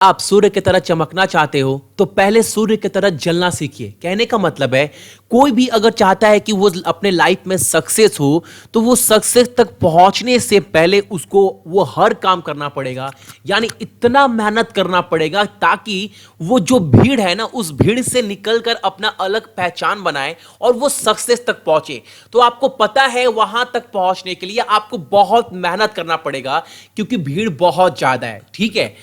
आप सूर्य की तरह चमकना चाहते हो तो पहले सूर्य की तरह जलना सीखिए। कहने का मतलब है कोई भी अगर चाहता है कि वो अपने लाइफ में सक्सेस हो तो वो सक्सेस तक पहुंचने से पहले उसको वो हर काम करना पड़ेगा, यानी इतना मेहनत करना पड़ेगा ताकि वो जो भीड़ है ना उस भीड़ से निकलकर अपना अलग पहचान बनाए और वो सक्सेस तक पहुंचे। तो आपको पता है वहां तक पहुंचने के लिए आपको बहुत मेहनत करना पड़ेगा क्योंकि भीड़ बहुत ज्यादा है। ठीक है,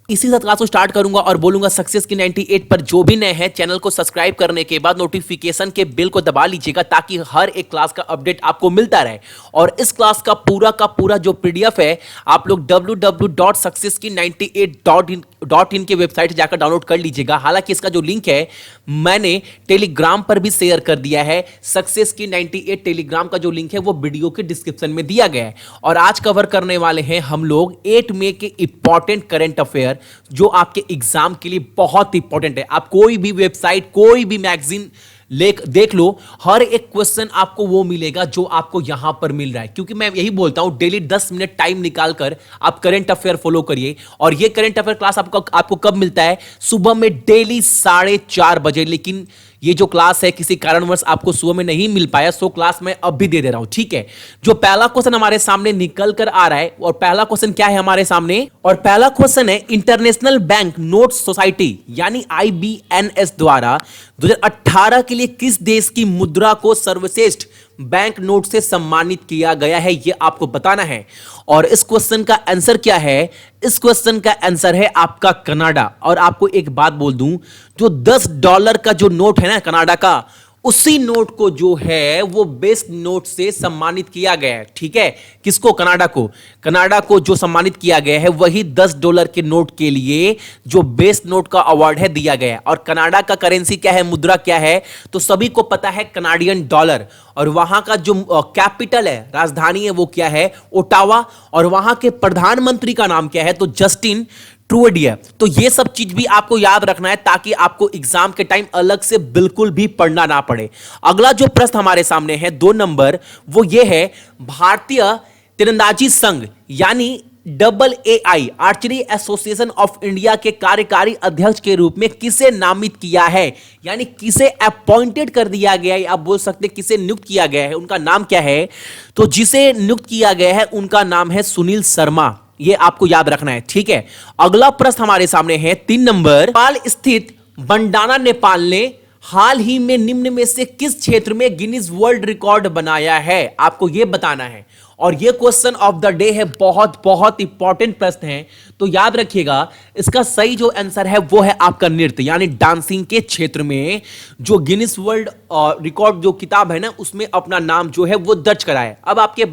इसी साथ क्लास को स्टार्ट करूंगा और बोलूंगा सक्सेस की 98 पर जो भी नए हैं चैनल को सब्सक्राइब करने के बाद नोटिफिकेशन के बेल को दबा लीजिएगा ताकि हर एक क्लास का अपडेट आपको मिलता रहे। और इस क्लास का पूरा जो पीडीएफ है आप लोग www.successki98.in की वेबसाइट से जाकर डाउनलोड कर लीजिएगा। हालांकि इसका जो लिंक है मैंने टेलीग्राम पर भी शेयर कर दिया है। सक्सेस की 98 टेलीग्राम का जो लिंक है वो वीडियो के डिस्क्रिप्शन में दिया गया है। और आज कवर करने वाले हैं हम लोग 8 मई के इंपॉर्टेंट करंट अफेयर जो आपके एग्जाम के लिए बहुत इंपॉर्टेंट है। आप कोई भी वेबसाइट कोई भी मैगजीन देख लो, हर एक क्वेश्चन आपको वो मिलेगा जो आपको यहां पर मिल रहा है। क्योंकि मैं यही बोलता हूं डेली 10 मिनट टाइम निकालकर आप करंट अफेयर फॉलो करिए। और ये करंट अफेयर क्लास आपको कब मिलता है? सुबह में डेली 4:30 बजे। लेकिन ये जो क्लास है किसी कारणवश आपको सुबह में नहीं मिल पाया, सो क्लास मैं अब भी दे दे रहा हूं। ठीक है, जो पहला क्वेश्चन हमारे सामने निकल कर आ रहा है और पहला क्वेश्चन क्या है हमारे सामने, और पहला क्वेश्चन है इंटरनेशनल बैंक नोट सोसाइटी यानी IBNS द्वारा 2018 के लिए किस देश की मुद्रा को सर्वश्रेष्ठ बैंक नोट से सम्मानित किया गया है, यह आपको बताना है। और इस क्वेश्चन का आंसर क्या है? इस क्वेश्चन का आंसर है आपका कनाडा। और आपको एक बात बोल दूं, जो $10 का जो नोट है ना कनाडा का, उसी नोट को जो है वो बेस्ट नोट से सम्मानित किया गया है। ठीक है, किसको? कनाडा को। कनाडा को जो सम्मानित किया गया है वही $10 के नोट के लिए जो बेस्ट नोट का अवार्ड है दिया गया है। और कनाडा का करेंसी क्या है, मुद्रा क्या है, तो सभी को पता है कनाडियन डॉलर। और वहां का जो कैपिटल है, राजधानी है, वो क्या है? ओटावा। और वहां के प्रधानमंत्री का नाम क्या है? तो जस्टिन ट्रूडियो। तो ये सब चीज भी आपको याद रखना है ताकि आपको एग्जाम के टाइम अलग से बिल्कुल भी पढ़ना ना पड़े। अगला जो प्रश्न हमारे सामने है 2 नंबर, वो ये है भारतीय तीरंदाजी संघ यानी AAI archery association of India के कार्यकारी अध्यक्ष के रूप में किसे नामित किया है, यानी किसे अपॉइंटेड कर दिया गया है, आप बोल सकते हैं किसे नियुक्त किया गया है, उनका नाम क्या है? तो जिसे नियुक्त किया गया है उनका नाम है सुनील शर्मा। ये आपको याद रखना है। ठीक है, अगला प्रश्न हमारे सामने है 3 नंबर, नेपाल स्थित बंडाना नेपाल ने हाल ही में निम्न में से किस क्षेत्र में गिनीज वर्ल्ड रिकॉर्ड बनाया है, आपको यह बताना है। और यह क्वेश्चन ऑफ द डे है, बहुत इंपॉर्टेंट प्रश्न है, तो याद रखिएगा। इसका सही जो आंसर है वो है आपका नृत्य यानी डांसिंग के क्षेत्र में जो गिनीज वर्ल्ड रिकॉर्ड जो किताब है ना उसमें अपना नाम जो है वो दर्ज कराए। अब आपके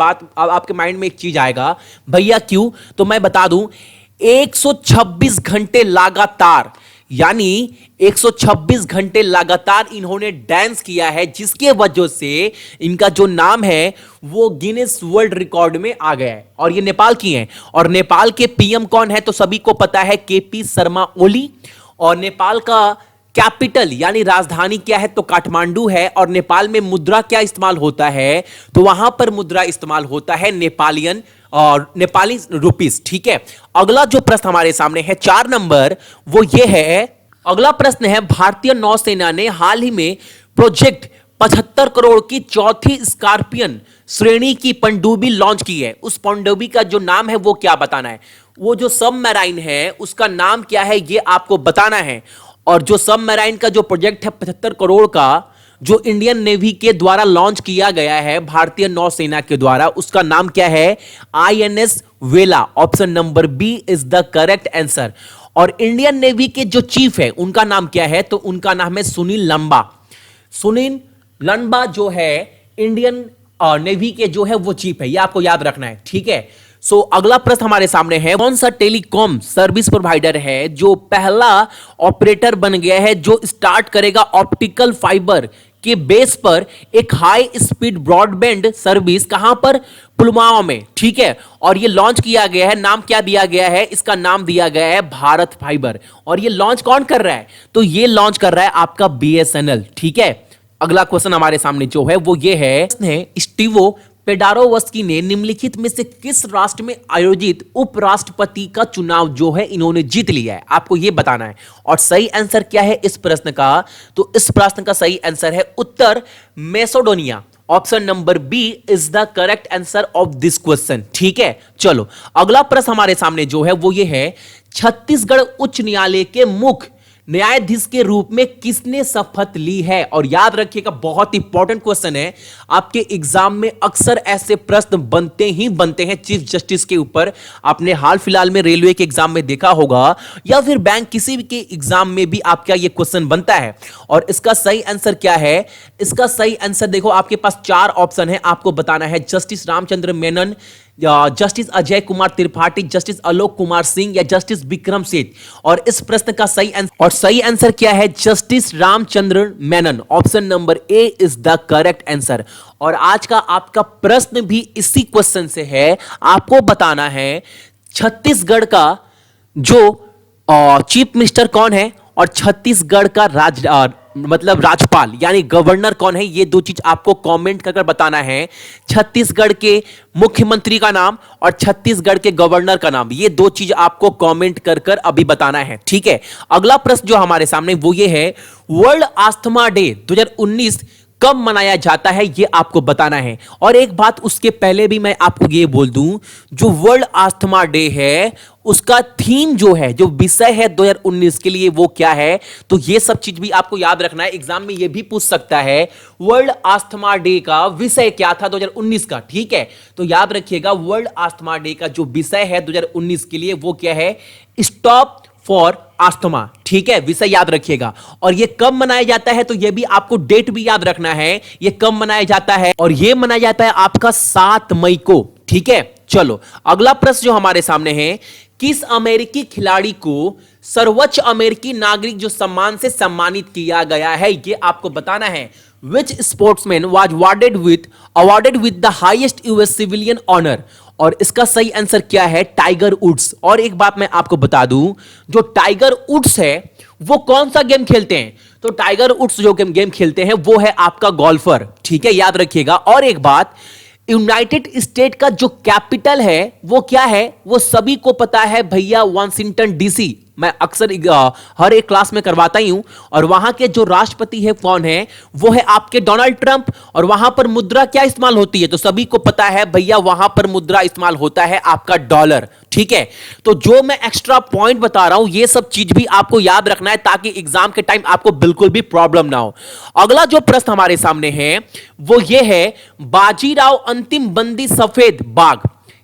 माइंड में एक चीज आएगा, भैया क्यों? तो मैं बता दूं, 126 घंटे लगातार, यानी 126 घंटे लगातार इन्होंने डांस किया है, जिसके वजह से इनका जो नाम है वो गिनीज वर्ल्ड रिकॉर्ड में आ गया है। और ये नेपाल की हैं। और नेपाल के पीएम कौन है? तो सभी को पता है KP शर्मा ओली। और नेपाल का कैपिटल यानी राजधानी क्या है? तो काठमांडू है। और नेपाल में मुद्रा क्या इस्तेमाल होता है? तो वहां पर मुद्रा इस्तेमाल होता है नेपाली रुपीस। ठीक है, अगला जो प्रश्न हमारे सामने है 4 नंबर, वो ये है, अगला प्रश्न है भारतीय नौसेना ने हाल ही में प्रोजेक्ट 75 करोड़ की चौथी स्कॉर्पियन श्रेणी की पनडुब्बी लॉन्च की है। उस पनडुब्बी का जो नाम है वो क्या बताना है? वो जो सबमरीन है उसका नाम क्या है ये आपको बताना है। और जो सबमरीन का जो प्रोजेक्ट है 75 करोड़ का, जो इंडियन नेवी के द्वारा लॉन्च किया गया है भारतीय नौसेना के द्वारा, उसका नाम क्या है? INS Vela. Option number B is the correct answer. और इंडियन नेवी के जो चीफ है उनका नाम क्या है? तो उनका नाम है सुनील लंबा। सुनील लंबा जो है इंडियन नेवी के जो है वो चीफ है, ये आपको याद रखना है। ठीक है, सो अगला प्रश्न हमारे सामने है, कौन सा टेलीकॉम सर्विस प्रोवाइडर है जो पहला ऑपरेटर बन गया है जो स्टार्ट करेगा ऑप्टिकल फाइबर के बेस पर एक हाई स्पीड ब्रॉडबैंड सर्विस, कहां पर? पुलवामा में। ठीक है, और ये लॉन्च किया गया है, नाम क्या दिया गया है? इसका नाम दिया गया है भारत फाइबर। और ये लॉन्च कौन कर रहा है? तो ये लॉन्च कर रहा है आपका BSNL। ठीक है, अगला क्वेश्चन हमारे सामने जो है वो ये है, स्टीवो पेडारोवस्की ने निम्नलिखित में से किस राष्ट्र में आयोजित उपराष्ट्रपति का चुनाव जो है इन्होंने जीत लिया है, आपको यह बताना है। और सही आंसर क्या है इस प्रश्न का, तो इस प्रश्न का सही आंसर है उत्तर Macedonia. Option number B is the correct answer of this question. ठीक है, चलो अगला प्रश्न हमारे सामने जो है वो ये है, छत्तीसगढ़ उच्च न्यायालय के मुख्य न्यायाधीश के रूप में किसने शपथ ली है। और याद रखिएगा बहुत इंपॉर्टेंट क्वेश्चन है, आपके एग्जाम में अक्सर ऐसे प्रश्न बनते हैं चीफ जस्टिस के ऊपर। आपने हाल फिलहाल में रेलवे के एग्जाम में देखा होगा या फिर बैंक किसी भी के एग्जाम में भी आपका ये क्वेश्चन बनता है। और इसका सही आंसर क्या है, इसका सही आंसर देखो आपके पास चार ऑप्शन है, आपको बताना है justice Ramachandra Menon, justice Ajay Kumar Tripathi, justice Alok Kumar Singh या जस्टिस विक्रम सेठ। और इस प्रश्न का सही आंसर क्या है, justice Ramachandra Menon. Option number A is the correct answer. और आज का आपका प्रश्न भी इसी क्वेश्चन से है, आपको बताना है छत्तीसगढ़ का जो चीफ मिनिस्टर कौन है और छत्तीसगढ़ का राज्यपाल यानी गवर्नर कौन है। ये दो चीज आपको कमेंट कर बताना है, छत्तीसगढ़ के मुख्यमंत्री का नाम और छत्तीसगढ़ के गवर्नर का नाम, ये दो चीज आपको कमेंट कर अभी बताना है। ठीक है, अगला प्रश्न जो हमारे सामने वो ये है, वर्ल्ड अस्थमा डे 2019 कब मनाया जाता है, ये आपको बताना है। और एक बात उसके पहले भी मैं आपको ये बोल दूं, जो वर्ल्ड अस्थमा डे है उसका थीम जो है, जो विषय है 2019 के लिए वो क्या है, तो ये सब चीज भी आपको याद रखना है। एग्जाम में ये भी पूछ सकता है वर्ल्ड अस्थमा डे का विषय क्या था 2019 का। ठीक है, तो याद रखिएगा वर्ल्ड अस्थमा डे का जो विषय है 2019 के लिए वो क्या है, स्टॉप फॉर अस्थमा। ठीक है, विषय याद रखिएगा। और ये कब मनाया जाता है, तो ये भी आपको डेट भी याद रखना है, ये कब मनाया जाता है, और ये मनाया जाता है आपका 7 मई को। ठीक है, चलो अगला प्रश्न जो हमारे सामने है, किस अमेरिकी खिलाड़ी को सर्वोच्च अमेरिकी नागरिक जो सम्मान से सम्मानित किया गया है, ये आपको बताना है। Which sportsman was awarded with the highest US civilian honor? और इसका सही आंसर क्या है, टाइगर वुड्स। और एक बात मैं आपको बता दूं, जो टाइगर वुड्स है वो कौन सा गेम खेलते हैं, तो टाइगर वुड्स जो गेम खेलते हैं वो है आपका गोल्फर। ठीक है, याद रखिएगा। और एक बात, यूनाइटेड स्टेट का जो कैपिटल है वो क्या है, वो सभी को पता है भैया, वाशिंगटन डीसी। मैं अक्सर हर एक क्लास में करवाता ही हूं। और वहां के जो राष्ट्रपति है कौन है, वो है आपके डोनाल्ड ट्रंप। और वहां पर मुद्रा क्या इस्तेमाल होती है, तो सभी को पता है भैया, वहां पर मुद्रा इस्तेमाल होता है आपका डॉलर। ठीक है, तो जो मैं एक्स्ट्रा पॉइंट बता रहा हूं ये सब चीज भी आपको याद रखना है ताकि एग्जाम के टाइम आपको बिल्कुल भी प्रॉब्लम ना हो। अगला जो प्रश्न हमारे सामने है वो ये है, बाजीराव अंतिम बंदी सफेद बाघ,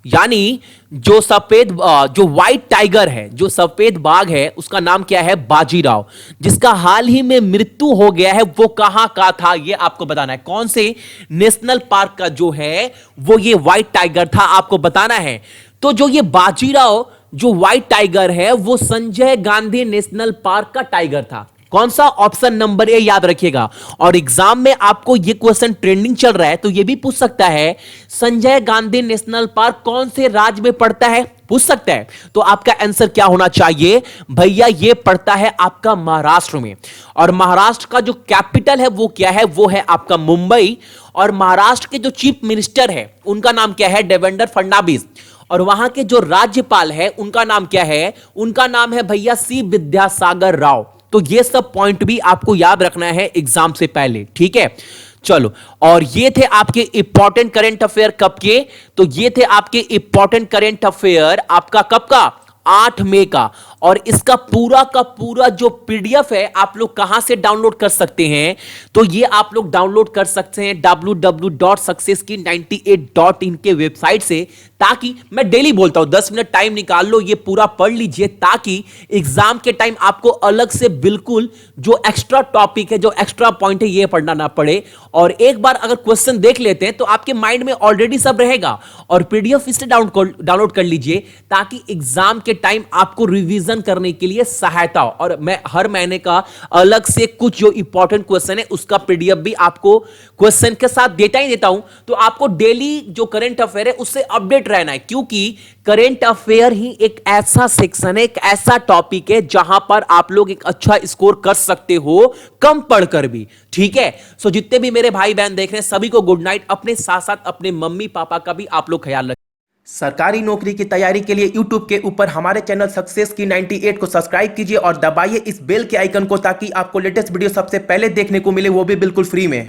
यानी जो जो व्हाइट टाइगर है, जो सफेद बाघ है, उसका नाम क्या है, बाजीराव, जिसका हाल ही में मृत्यु हो गया है, वो कहां का था, ये आपको बताना है। कौन से नेशनल पार्क का जो है वो ये व्हाइट टाइगर था, आपको बताना है। तो जो ये बाजीराव जो व्हाइट टाइगर है वो संजय गांधी नेशनल पार्क का टाइगर था। कौन सा, ऑप्शन नंबर ए याद रखिएगा। और एग्जाम में आपको ये क्वेश्चन ट्रेंडिंग चल रहा है तो ये भी पूछ सकता है, संजय गांधी नेशनल पार्क कौन से राज्य में पड़ता है, पूछ सकता है। तो आपका आंसर क्या होना चाहिए भैया, ये पड़ता है आपका महाराष्ट्र में। और महाराष्ट्र का जो कैपिटल है वो क्या है, वो है आपका मुंबई। और महाराष्ट्र के जो चीफ मिनिस्टर है उनका नाम क्या है, देवेंद्र फडणवीस। और वहां के जो राज्यपाल है उनका नाम क्या है, उनका नाम है भैया सी विद्यासागर राव। तो ये सब पॉइंट भी आपको याद रखना है एग्जाम से पहले। ठीक है, चलो, और ये थे आपके इंपॉर्टेंट करंट अफेयर कब के, तो ये थे आपके इंपॉर्टेंट करंट अफेयर आपका कब का, 8 मई का। और इसका पूरा का पूरा जो पीडीएफ है आप लोग कहां से डाउनलोड कर सकते हैं, तो ये आप लोग डाउनलोड कर सकते हैं www.successkey98.in के वेबसाइट से। ताकि मैं डेली बोलता हूं 10 मिनट टाइम निकाल लो, ये पूरा पढ़ लीजिए ताकि एग्जाम के टाइम आपको अलग से बिल्कुल जो एक्स्ट्रा टॉपिक है, जो एक्स्ट्रा पॉइंट है, ये पढ़ना ना पड़े। और एक बार अगर क्वेश्चन देख लेते हैं तो आपके माइंड में ऑलरेडी सब रहेगा। और पीडीएफ इससे डाउनलोड कर लीजिए ताकि एग्जाम के टाइम आपको रिवीजन रिवीजन करने के लिए सहायता हो। और मैं हर महीने का अलग से कुछ जो इंपॉर्टेंट क्वेश्चन है उसका पीडीएफ भी आपको क्वेश्चन के साथ देता ही देता हूं। तो आपको डेली जो करंट अफेयर है उससे अपडेट रहना है, क्योंकि करंट अफेयर ही एक ऐसा सेक्शन है, एक ऐसा टॉपिक है जहां पर आप लोग एक अच्छा स्कोर कर सकते हो कम पढ़कर भी। ठीक है, सो जितने भी मेरे भाई बहन देख रहे हैं सभी को गुड नाइट। अपने साथ साथ अपने मम्मी पापा का भी आप लोग ख्याल रखें। सरकारी नौकरी की तैयारी के लिए YouTube के ऊपर हमारे चैनल सक्सेस की 98 को सब्सक्राइब कीजिए और दबाइए इस बेल के आइकन को, ताकि आपको लेटेस्ट वीडियो सबसे पहले देखने को मिले, वो भी बिल्कुल फ्री में।